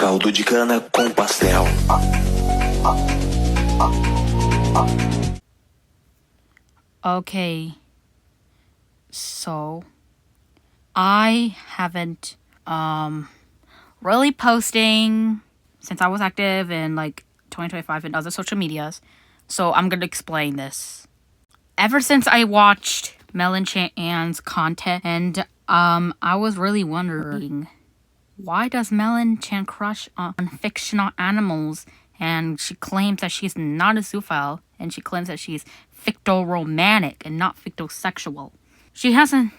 caldo de cana com pastel. Okay, so I haven't really posting since I was active in like 2025 in other social medias, so I'm gonna explain this. Ever since I watched mellonn content, and I was really wondering, why does mellonn crush on fictional animals? And she claims that she's not a zoophile, and she claims that she's fictoromantic and not fictosexual. She hasn't.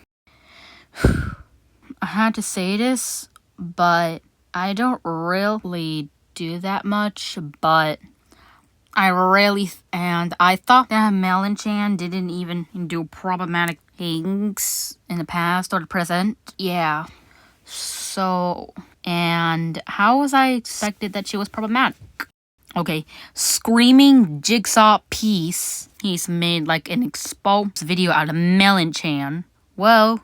I had to say this, but I don't really do that much, but I thought that mellonn didn't even do problematic things in the past or the present. Yeah. So, and how was I expected that she was problematic? Okay, screaming jigsaw piece. He's made like an exposed video out of mellonn. Well,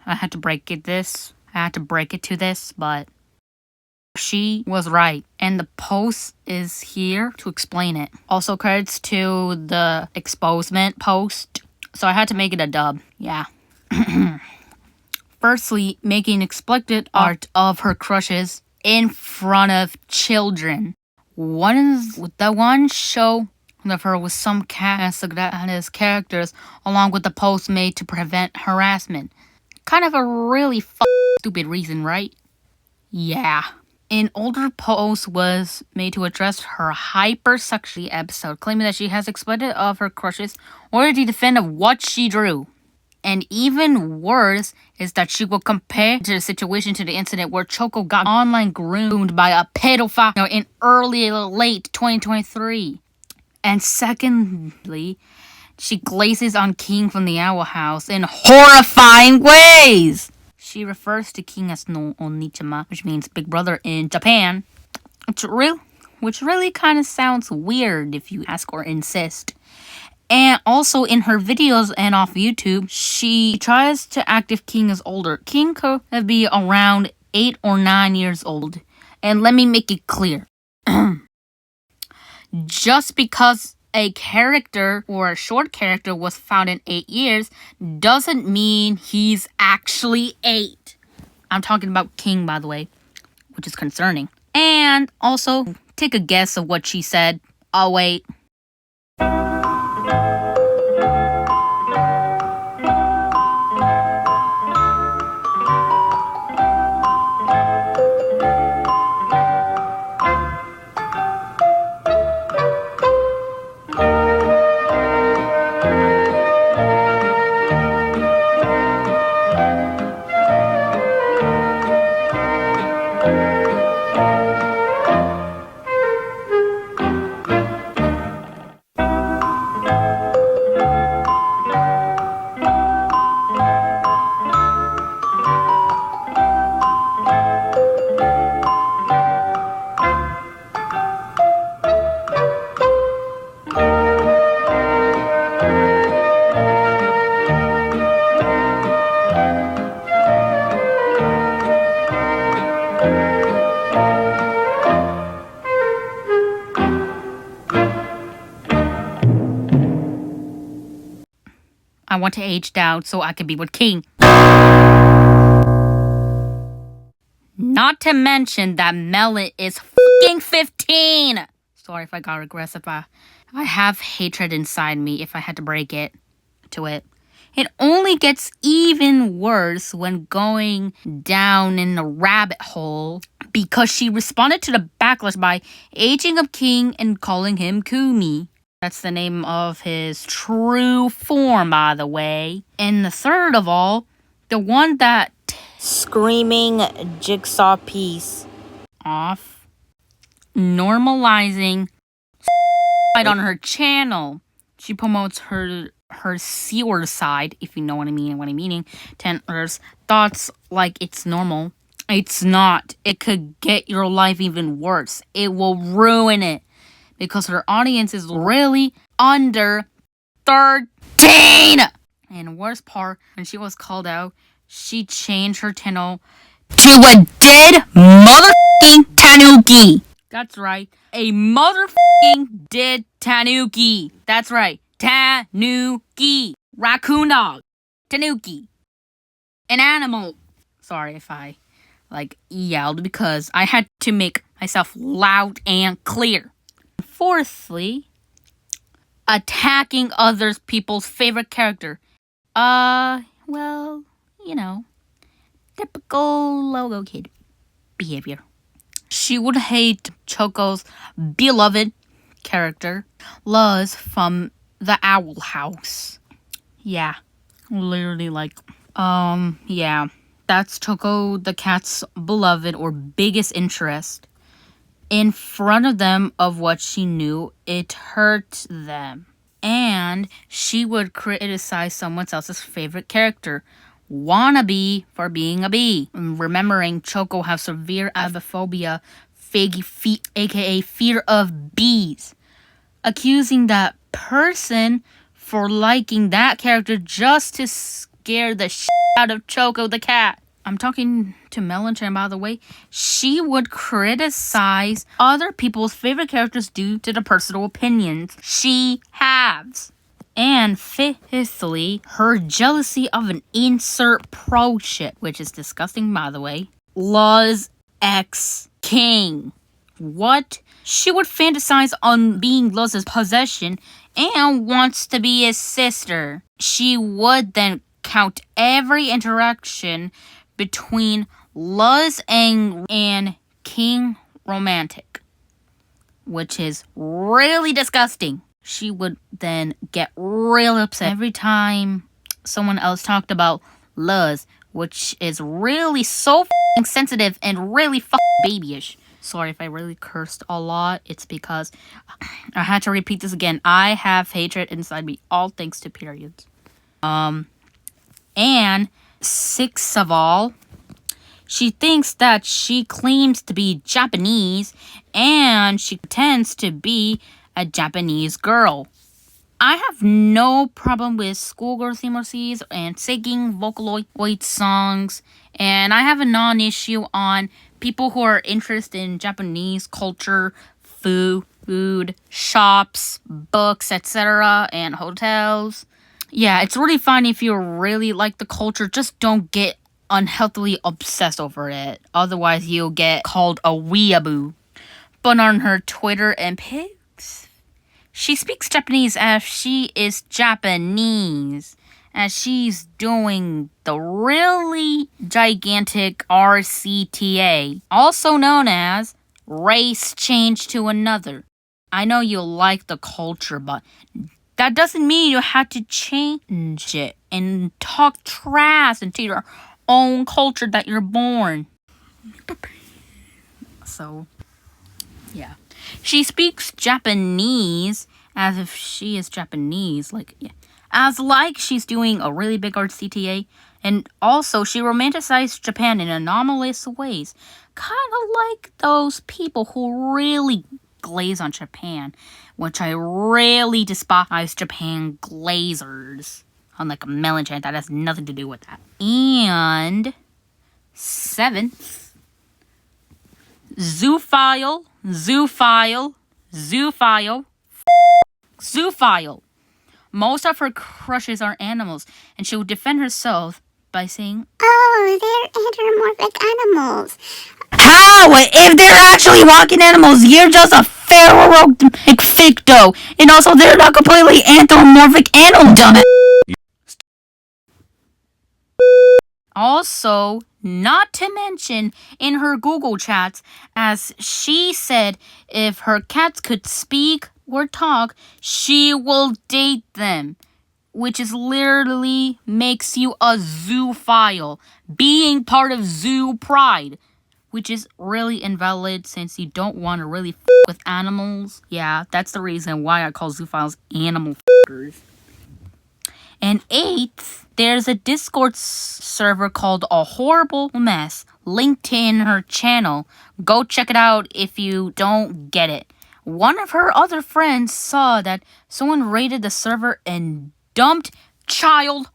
I had to break it to this, but she was right. And the post is here to explain it. Also credits to the exposement post. So I had to make it a dub. Yeah. Firstly, making explicit art of her crushes in front of children. One show of her with some cast as characters, along with the post made to prevent harassment. Kind of a really stupid reason, right? Yeah. An older post was made to address her hypersexuality episode, claiming that she has explicit of her crushes or to defend of what she drew. And even worse is that she will compare the situation to the incident where Choco got online groomed by a pedophile in late 2023. And secondly, she glazes on King from the Owl House in horrifying ways. She refers to King as no Onichima, which means big brother in Japan, which really kind of sounds weird if you ask or insist. And also in her videos and off YouTube, she tries to act if King is older. King could be around 8 or 9 years old. And let me make it clear. Just because a character or a short character was found in 8 years doesn't mean he's actually 8. I'm talking about King, by the way, which is concerning. And also, take a guess of what she said. I'll wait. I want to age down so I can be with King. Not to mention that mellonn is f***ing 15! Sorry if I got aggressive. I have hatred inside me if I had to break it to it. It only gets even worse when going down in the rabbit hole because she responded to the backlash by aging up King and calling him Kumi. That's the name of his true form, by the way. And the third of all, the one that screaming jigsaw piece off, normalizing on her channel. She promotes her sewer side, if you know what I mean and what I'm meaning. Tenors thoughts like it's normal. It's not. It could get your life even worse. It will ruin it. Because her audience is really under 13! And worst part, when she was called out, she changed her channel to a dead motherfucking tanuki. That's right. A motherfucking dead tanuki. That's right. Tanuki. Raccoon dog. Tanuki. An animal. Sorry if I yelled because I had to make myself loud and clear. Fourthly, attacking other people's favorite character. Well, typical logo kid behavior. She would hate Choco's beloved character, Luz from the Owl House. Yeah, literally yeah. That's Choco the cat's beloved or biggest interest. In front of them of what she knew, it hurt them. And she would criticize someone else's favorite character, Wannabe, for being a bee. Remembering Choco has severe agoraphobia, aka fear of bees. Accusing that person for liking that character just to scare the shit out of Choco the cat. I'm talking to mellonn, by the way. She would criticize other people's favorite characters due to the personal opinions she has. And fifthly, her jealousy of an insert pro ship, which is disgusting, by the way. Luz ex-king. What? She would fantasize on being Luz's possession and wants to be his sister. She would then count every interaction between Luz and King romantic, which is really disgusting. She would then get real upset every time someone else talked about Luz, which is really so sensitive and really babyish. Sorry if I really cursed a lot. It's because I had to repeat this again. I have hatred inside me, all thanks to periods. And sixth of all, she thinks that she claims to be Japanese and she pretends to be a Japanese girl. I have no problem with schoolgirl themoses and singing Vocaloid songs, and I have a non-issue on people who are interested in Japanese culture, food, shops, books, etc., and hotels. Yeah, it's really fine if you really like the culture, just don't get unhealthily obsessed over it. Otherwise, you'll get called a weeaboo. But on her Twitter and pics, she speaks Japanese as she is Japanese, as she's doing the really gigantic RCTA, also known as race change to another. I know you like the culture, but that doesn't mean you have to change it and talk trash into your own culture that you're born. So, yeah. She speaks Japanese as if she is Japanese, as she's doing a really big art CTA, and also she romanticized Japan in anomalous ways, kind of like those people who really glaze on Japan, which I really despise Japan glazers, unlike a mellonn, that has nothing to do with that. And seventh, zoophile. Most of her crushes are animals, and she will defend herself by saying, "Oh, they're anthropomorphic animals." How? If they're actually walking animals, you're just a pheromorphic ficto, and also they're not completely anthropomorphic animal, dumbass. Also, not to mention in her Google chats, as she said if her cats could speak or talk, she will date them, which is literally makes you a zoophile, being part of zoo pride, which is really invalid since you don't want to really with animals. Yeah, that's the reason why I call zoophiles animal f***ers. And eighth, there's a Discord server called A Horrible Mess, linked in her channel. Go check it out if you don't get it. One of her other friends saw that someone raided the server and dumped child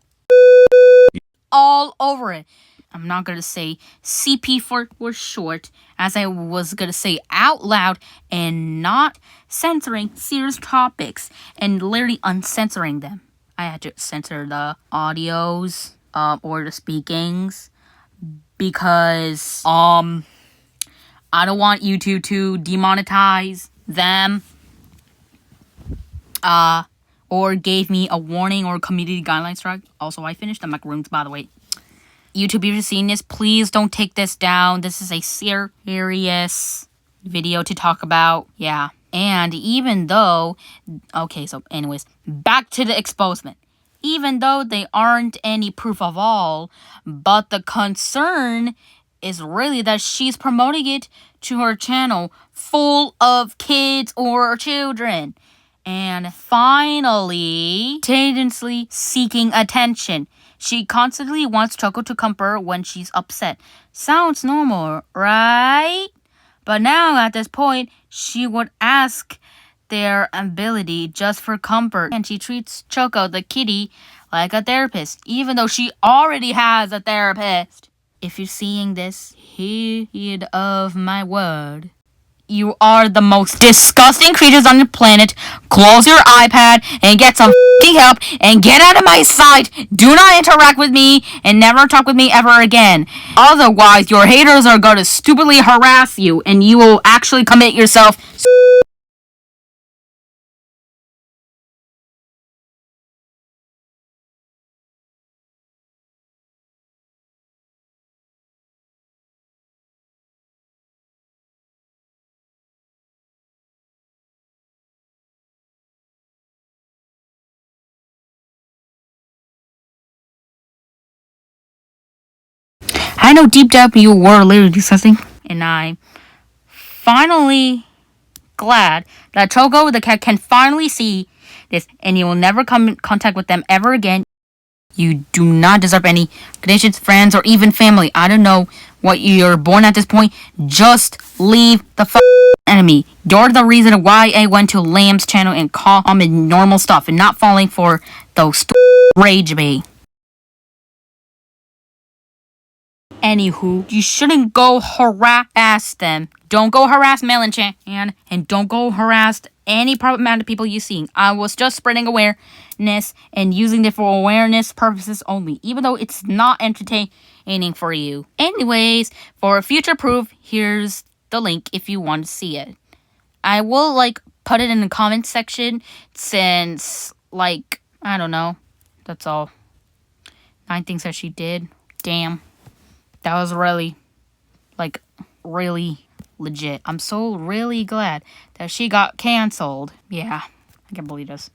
all over it. I'm not gonna say CP for short, as I was gonna say out loud and not censoring serious topics and literally uncensoring them. I had to censor the audios or the speakings because I don't want YouTube to demonetize them or gave me a warning or community guidelines strike. Also, I finished the macaroons, by the way. YouTube, if you're seeing this, please don't take this down. This is a serious video to talk about. Yeah. And even though... Okay, so anyways, back to the exposement. Even though they aren't any proof of all, but the concern is really that she's promoting it to her channel full of kids or children. And finally, tendency seeking attention. She constantly wants Choco to comfort when she's upset. Sounds normal, right? But now at this point, she would ask their ability just for comfort. And she treats Choco, the kitty, like a therapist, even though she already has a therapist. If you're seeing this, heed of my word. You are the most disgusting creatures on the planet. Close your iPad and get some help and get out of my sight. Do not interact with me and never talk with me ever again. Otherwise, your haters are going to stupidly harass you and you will actually commit yourself. I know deep down you were literally disgusting. And I'm finally glad that Choco the cat can finally see this and you will never come in contact with them ever again. You do not deserve any conditions, friends, or even family. I don't know what you're born at this point. Just leave the enemy. You're the reason why I went to Lamb's channel and comment normal stuff and not falling for those rage bait. Anywho, you shouldn't go harass them. Don't go harass mellonn and don't go harass any problematic people you see. I was just spreading awareness and using it for awareness purposes only, even though it's not entertaining for you. Anyways, for future proof, here's the link if you want to see it. I will put it in the comment section since I don't know. That's all. 9 things that she did. Damn. That was really legit. I'm so really glad that she got canceled. Yeah, I can't believe this.